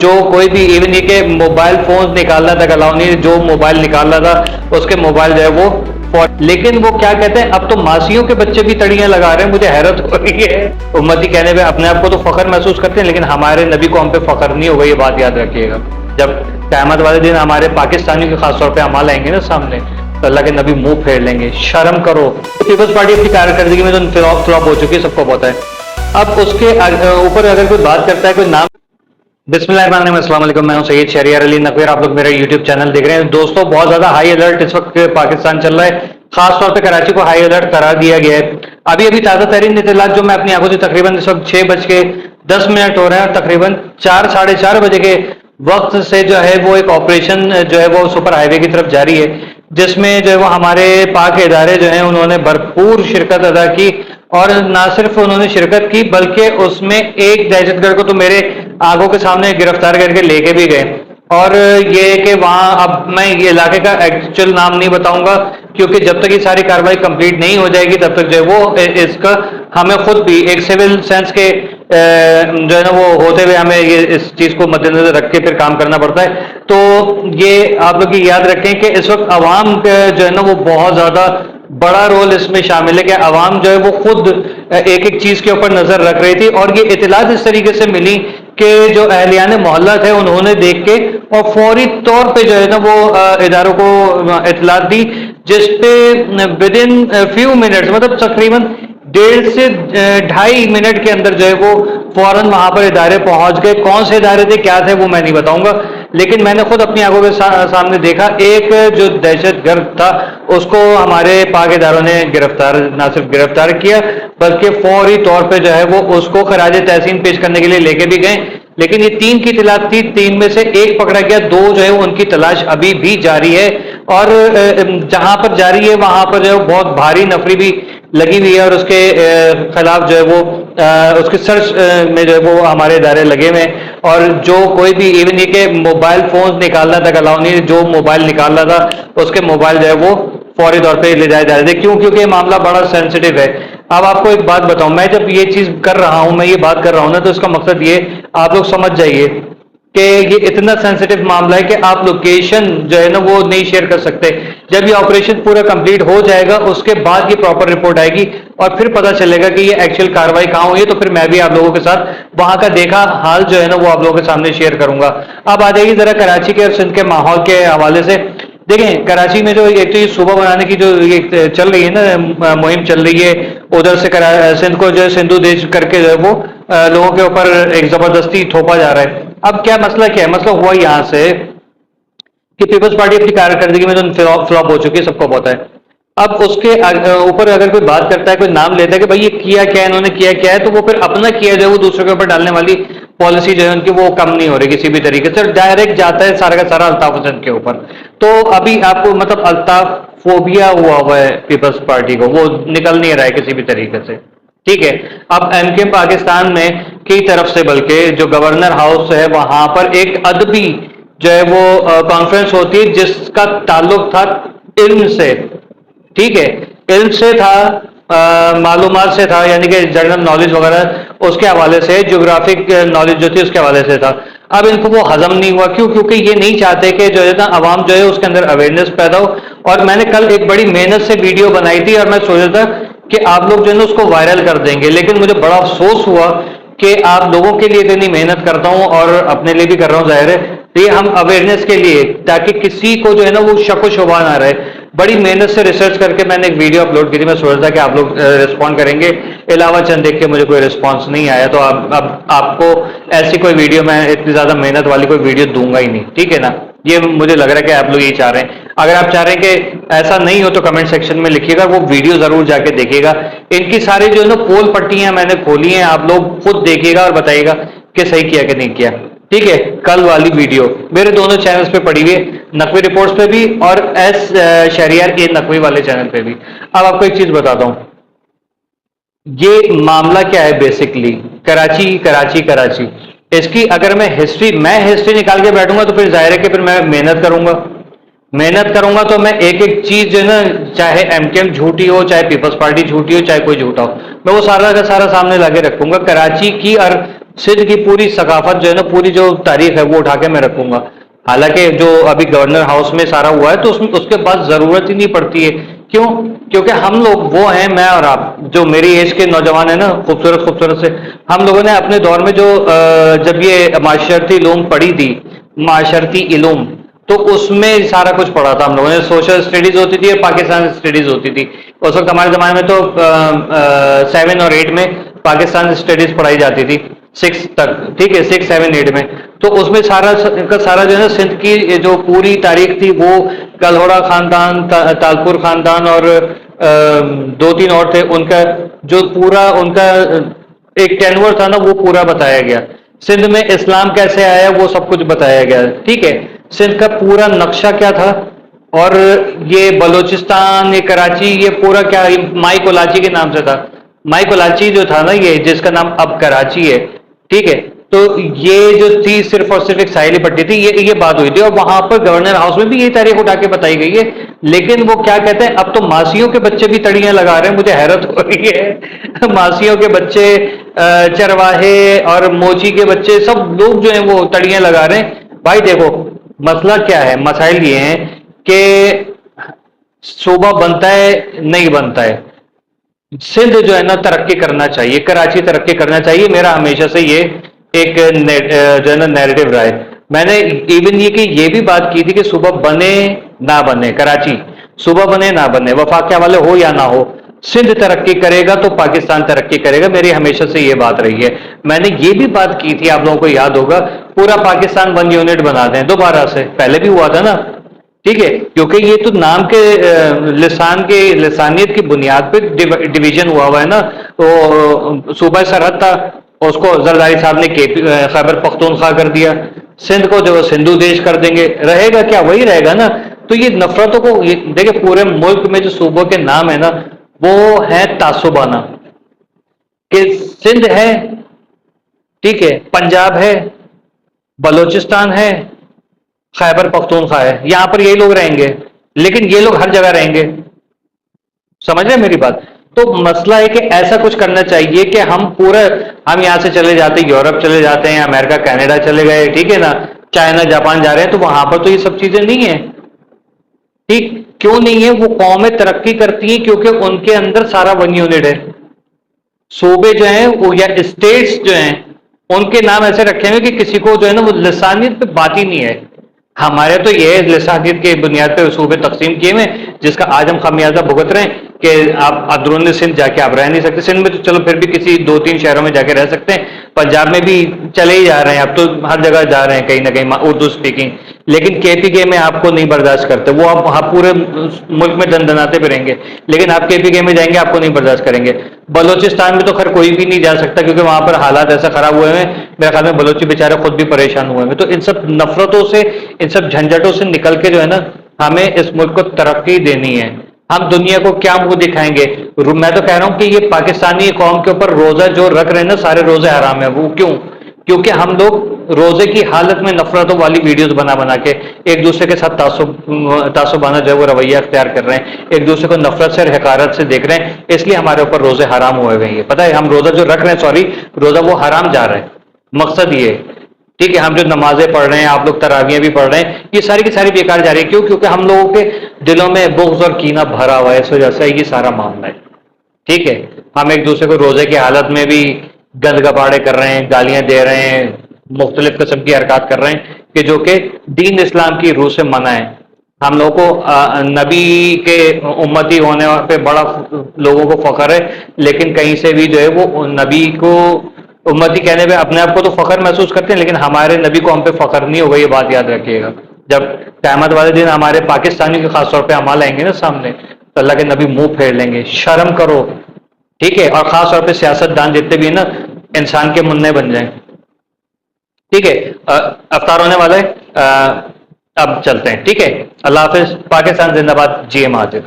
जो कोई भी इवन ये कि मोबाइल फोन निकालना तक अलाउ नहीं, जो मोबाइल निकाल रहा था उसके मोबाइल जो है वो लेकिन वो क्या कहते हैं, अब तो मासियों के बच्चे भी तड़ियां लगा रहे हैं। मुझे हैरत हो रही है। उम्मती कहने पे अपने आप को तो फख्र महसूस करते हैं, लेकिन हमारे नबी को हम पे फख्र नहीं होगा, ये बात याद रखिएगा। जब क़यामत वाले दिन हमारे पाकिस्तानियों के खासतौर पर अमाल आएंगे ना सामने, तो अल्लाह के नबी मुंह फेर लेंगे, शर्म करो। पीपल्स पार्टी अपनी कारकर्दगी में तो फ्लॉप हो चुकी है, सबको पता है। अब उसके ऊपर अगर कोई बात करता है, कोई नाम बिस्मिल्लाहिर्रहमानिर्रहीम, अस्सलाम वालेकुम, मैं हूं सैयद शहरियार अली नकवी, आप लोग मेरा यूट्यूब चैनल देख रहे हैं। दोस्तों, बहुत ज्यादा हाई अलर्ट इस वक्त पाकिस्तान चल रहा है, खासतौर पे कराची को हाई अलर्ट करार दिया गया है। अभी अभी ताज़ा तरीन इत्तलात जो मैं अपनी आंखों से तकरीबन इस वक्त 6:10 हो रहे हैं, और तकरीबन 4-4:30 बजे के वक्त से जो है वो एक ऑपरेशन जो है वो सुपर हाईवे की तरफ जारी है, जिसमें जो है वो हमारे पाक इदारे जो हैं उन्होंने भरपूर शिरकत अदा की। और ना सिर्फ उन्होंने शिरकत की, बल्कि उसमें एक दहशतगर्द को तो मेरे आंखों के सामने गिरफ्तार करके लेके भी गए। और ये कि वहाँ, अब मैं ये इलाके का एक्चुअल नाम नहीं बताऊंगा, क्योंकि जब तक ये सारी कार्रवाई कंप्लीट नहीं हो जाएगी तब तक जो है वो इसका हमें खुद भी एक सिविल सेंस के जो है ना वो होते हुए हमें ये इस चीज़ को मद्देनजर रख के फिर काम करना पड़ता है। तो ये आप लोग याद रखें कि इस वक्त अवाम जो है ना वो बहुत ज़्यादा बड़ा रोल इसमें शामिल है कि अवाम जो है वो खुद एक एक चीज़ के ऊपर नज़र रख रही थी। और ये इतलात इस तरीके से मिली कि जो अहलियान मोहल्ला थे उन्होंने देख के और फौरी तौर पे जो है ना वो इदारों को इतलात दी, जिसपे विद इन फ्यू मिनट्स, मतलब तकरीबन 1.5 से 2.5 मिनट के अंदर जो है वो फौरन वहां पर इदारे पहुंच गए। कौन से इदारे थे, क्या थे, वो मैं नहीं बताऊंगा, लेकिन मैंने खुद अपनी आंखों के सामने देखा। एक जो दहशतगर्द था उसको हमारे पाक इदारों ने ना सिर्फ गिरफ्तार किया, बल्कि फौरी तौर पे जो है वो उसको खराज तहसीन पेश करने के लिए लेके भी गए। लेकिन ये 3 की इतलात थी, 3 में से 1 पकड़ा गया, 2 जो है उनकी तलाश अभी भी जारी है। और जहां पर जारी है वहां पर जो है बहुत भारी नफरी भी लगी हुई है, और उसके खिलाफ जो है वो उसके सर्च में जो है वो हमारे इदारे लगे हुए हैं। और जो कोई भी इवन ये कि मोबाइल फोन निकालना तक अलाउ नहीं, जो मोबाइल निकाल रहा था उसके मोबाइल जो है वो फौरी तौर पे ले जाए जा रहे थे। क्यों? क्योंकि ये मामला बड़ा सेंसिटिव है। अब आपको एक बात बताऊं, मैं जब ये चीज कर रहा हूं, मैं ये बात कर रहा हूं ना, तो इसका मकसद ये आप लोग समझ जाइए कि ये इतना सेंसिटिव मामला है कि आप लोकेशन जो है ना वो नहीं शेयर कर सकते। जब ये ऑपरेशन पूरा कंप्लीट हो जाएगा उसके बाद ये प्रॉपर रिपोर्ट आएगी और फिर पता चलेगा कि ये एक्चुअल कार्रवाई कहाँ हुई है, तो फिर मैं भी आप लोगों के साथ वहां का देखा हाल जो है ना वो आप लोगों के सामने शेयर करूंगा। अब आ जाइए जरा कराची के और सिंध के माहौल के हवाले से। देखें, कराची में जो एक तो ये सुबह बनाने की जो ये चल रही है ना मुहिम चल रही है, उधर से सिंध को जो है सिंधु देश करके जो है वो लोगों के ऊपर एक जबरदस्ती थोपा जा रहा है। अब क्या मसला, क्या है मसला, हुआ यहां से कि पीपल्स पार्टी अपनी कारकर्दगी में तो फ्लॉप हो चुकी है, सबको पता है। अब उसके ऊपर अगर कोई बात करता है, कोई नाम लेता है कि भाई ये किया क्या है, इन्होंने किया क्या है, तो वो फिर अपना किया जो है वो दूसरों के ऊपर डालने वाली पॉलिसी जो है उनकी वो कम नहीं हो रही किसी भी तरीके से, डायरेक्ट जाता है सारा का सारा अल्ताफ हुसैन के ऊपर। तो अभी आपको मतलब अल्ताफ फोबिया हुआ है पीपल्स पार्टी को, वो निकल नहीं रहा है किसी भी तरीके से। ठीक है, अब एमके पाकिस्तान में की तरफ से, बल्कि जो गवर्नर हाउस है वहां पर एक अदबी जो है वो कॉन्फ्रेंस होती है जिसका ताल्लुक था इल्म से। ठीक है, इल्म से था, मालूमात से था, यानी कि जनरल नॉलेज वगैरह उसके हवाले से, ज्योग्राफिक नॉलेज जो थी उसके हवाले से था। अब इनको वो हजम नहीं हुआ। क्यों? क्योंकि ये नहीं चाहते कि जो है ना अवाम जो है उसके अंदर अवेयरनेस पैदा हो। और मैंने कल एक बड़ी मेहनत से वीडियो बनाई थी और मैं सोचा था कि आप लोग जो है ना उसको वायरल कर देंगे, लेकिन मुझे बड़ा अफसोस हुआ कि आप लोगों के लिए इतनी मेहनत करता हूं और अपने लिए भी कर रहा हूं, जाहिर है, ये हम अवेयरनेस के लिए, ताकि किसी को जो है ना वो शक व शुबा ना रहे। बड़ी मेहनत से रिसर्च करके मैंने एक वीडियो अपलोड की थी। मैं सोच रहा था कि आप लोग रिस्पॉन्ड करेंगे, अलावा चंद देख के मुझे कोई रिस्पॉन्स नहीं आया, तो अब आपको ऐसी कोई वीडियो, मैं इतनी ज्यादा मेहनत वाली कोई वीडियो दूंगा ही नहीं। ठीक है ना, ये मुझे लग रहा है कि आप लोग यही चाह रहे हैं। अगर आप चाह रहे हैं कि ऐसा नहीं हो तो कमेंट सेक्शन में लिखिएगा, वो वीडियो जरूर जाके देखिएगा। इनकी सारी जो है ना पोल पट्टियां मैंने खोली हैं, आप लोग खुद देखिएगा और बताइएगा कि सही किया कि नहीं किया। ठीक है, कल वाली वीडियो मेरे दोनों चैनल्स पे पड़ी हुई है, नकवी रिपोर्ट्स पे भी और एस शहरियार ए नकवी वाले चैनल पे भी। अब आपको एक चीज बताता हूं, ये मामला क्या है बेसिकली। कराची इसकी अगर मैं हिस्ट्री निकाल के बैठूंगा तो फिर जाहिर है कि फिर मैं मेहनत करूंगा तो मैं एक एक चीज जो है ना, चाहे एमकेएम झूठी हो, चाहे पीपल्स पार्टी झूठी हो, चाहे कोई झूठा हो, मैं वो सारा का सारा सामने लाके रखूंगा। कराची की और सिंध की पूरी सकाफत जो है ना, पूरी जो तारीख है वो उठा के मैं रखूंगा। हालांकि जो अभी गवर्नर हाउस में सारा हुआ है तो उसमें उसके बाद जरूरत ही नहीं पड़ती है। क्यों? क्योंकि हम लोग वो हैं, मैं और आप जो मेरी एज के नौजवान है ना, खूबसूरत खूबसूरत से, हम लोगों ने अपने दौर में जो जब ये माशरती इलूम पढ़ी थी, माशरती इलूम, तो उसमें सारा कुछ पढ़ा था हम लोगों ने। सोशल स्टडीज होती थी और पाकिस्तान स्टडीज होती थी। उस वक्त हमारे ज़माने में तो 7 और 8 में पाकिस्तान स्टडीज पढ़ाई जाती थी, 6 तक, ठीक है, 6, 7, 8 में। तो उसमें सारा का सारा जो है ना, सिंध की जो पूरी तारीख थी वो कलहोड़ा खानदान, तालपुर खानदान और 2-3 और थे, उनका जो पूरा उनका एक टेनवर था ना, वो पूरा बताया गया। सिंध में इस्लाम कैसे आया वो सब कुछ बताया गया, ठीक है। सिंध का पूरा नक्शा क्या था, और ये बलूचिस्तान, ये कराची, ये पूरा क्या, माई कोलाची के नाम से था। माई कोलाची जो था ना, ये जिसका नाम अब कराची है, ठीक है। तो ये जो थी सिर्फ और सिर्फ एक साहिली पट्टी थी, ये बात हुई थी, और वहां पर गवर्नर हाउस में भी ये तारीख उठा के बताई गई है। लेकिन वो क्या कहते हैं, अब तो मासियों के बच्चे भी तड़ियां लगा रहे हैं, मुझे हैरत हो रही है। मासियों के बच्चे, चरवाहे और मोची के बच्चे, सब लोग जो हैं वो तड़ियां लगा रहे हैं। भाई देखो, मसला क्या है, मसाइल ये हैं कि सूबा बनता है नहीं बनता है। सिंध जो है ना तरक्की करना चाहिए, कराची तरक्की करना चाहिए, मेरा हमेशा से ये एक जो है ना नैरेटिव रहा है। मैंने इवन ये भी बात की थी कि सूबा बने ना बने, कराची सूबा बने ना बने, वफाकिया वाले हो या ना हो, सिंध तरक्की करेगा तो पाकिस्तान तरक्की करेगा, मेरी हमेशा से ये बात रही है। मैंने ये भी बात की थी, आप लोगों को याद होगा, पूरा पाकिस्तान 1 यूनिट बना दें दोबारा से, पहले भी हुआ था ना, ठीक है। क्योंकि ये तो नाम के लिसानियत की बुनियाद पे डिवीजन हुआ है ना। तो सूबा सरहद था, उसको जरदारी साहब ने खैबर पख्तूनख्वा कर दिया। सिंध को जो सिंधु देश कर देंगे, रहेगा क्या, वही रहेगा ना। तो ये नफरतों को देखिए, पूरे मुल्क में जो सूबों के नाम है ना, वो है तासुबाना, कि सिंध है, ठीक है, पंजाब है, बलूचिस्तान है, खैबर पख्तूनख्वा है, यहां पर यही लोग रहेंगे, लेकिन ये लोग हर जगह रहेंगे। समझ रहे हैं मेरी बात? तो मसला है कि ऐसा कुछ करना चाहिए कि हम यहां से चले जाते, यूरोप चले जाते हैं, अमेरिका कनाडा चले गए, ठीक है ना, चाइना जापान जा रहे हैं, तो वहां पर तो ये सब चीजें नहीं है। ठीक क्यों नहीं है? वो कौमें तरक्की करती हैं क्योंकि उनके अंदर सारा 1 यूनिट है। सूबे जो हैं वो, या स्टेट्स जो हैं, उनके नाम ऐसे रखे हुए कि किसी को जो है ना वो लिसानियत पे बात ही नहीं है। हमारे तो ये लिसानियत के बुनियाद पे सूबे तकसीम किए हुए, जिसका आज हम खामियाजा भुगत रहे हैं कि आप अंदरूनी सिंध जाके आप रह नहीं सकते। सिंध में तो चलो फिर भी किसी 2-3 शहरों में जाके रह सकते हैं, पंजाब में भी चले ही जा रहे हैं, अब तो हर जगह जा रहे हैं कहीं ना कहीं उर्दू स्पीकिंग। लेकिन केपीके में आपको नहीं बर्दाश्त करते, वो आप वहां पूरे मुल्क में दंदनाते भी रहेंगे, लेकिन आप केपीके में जाएंगे आपको नहीं बर्दाश्त करेंगे। बलूचिस्तान में तो खैर कोई भी नहीं जा सकता क्योंकि वहां पर हालात ऐसा खराब हुए हैं, मेरे ख्याल में बलोची बेचारे खुद भी परेशान हुए हैं। तो इन सब नफरतों से, इन सब झंझटों से निकल के जो है ना, हमें इस मुल्क को तरक्की देनी है। हम दुनिया को क्या मुंह दिखाएंगे? मैं तो कह रहा हूं कि ये पाकिस्तानी कौम के ऊपर रोजा जो रख रहे हैं ना, सारे रोजे हराम है। वो क्यों? क्योंकि हम लोग रोजे की हालत में नफरतों वाली वीडियोस बना बना के एक दूसरे के साथ तासुबाना जो है वो रवैया अख्तियार कर रहे हैं, एक दूसरे को नफरत से और हकारत से देख रहे हैं, इसलिए हमारे ऊपर रोजे हराम हुए हुए हैं। पता है, हम रोजा जो रख रहे हैं, सॉरी, रोजा वो हराम जा रहा है। मकसद ये, ठीक है, हम जो नमाजें पढ़ रहे हैं, आप लोग तरावियां भी पढ़ रहे हैं, ये सारी की सारी बेकार जा रही है। क्यों? क्योंकि हम लोगों के दिलों में बुग़्ज़ और कीना भरा हुआ है, इस वजह से ये सारा मामला है। ठीक है, हम एक दूसरे को रोजे की हालत में भी गंद गपाड़े कर रहे हैं, गालियां दे रहे हैं, मुख्तलिफ किस्म की हरकत कर रहे हैं कि जो कि दीन इस्लाम की रूह से मना है। हम लोगों को नबी के उम्मती होने पे बड़ा लोगों को फख्र है, लेकिन कहीं से भी जो है वो नबी को उम्मती कहने पे अपने आप को तो फख्र महसूस करते हैं, लेकिन हमारे नबी को हम पे फख्र नहीं होगा, ये बात याद रखिएगा। जब क़यामत वाले दिन हमारे पाकिस्तानी के खासतौर पे अमाल आएंगे ना सामने, तो अल्लाह के नबी मुंह फेर लेंगे, शर्म करो, ठीक है। और खास तौर पे सियासतदान जितने भी है ना, इंसान के मुन्ने बन जाएं। ठीक है, अफ्तार होने वाला है, अब चलते हैं, ठीक है। अल्लाह हाफिज, पाकिस्तान जिंदाबाद, GM हाजिर।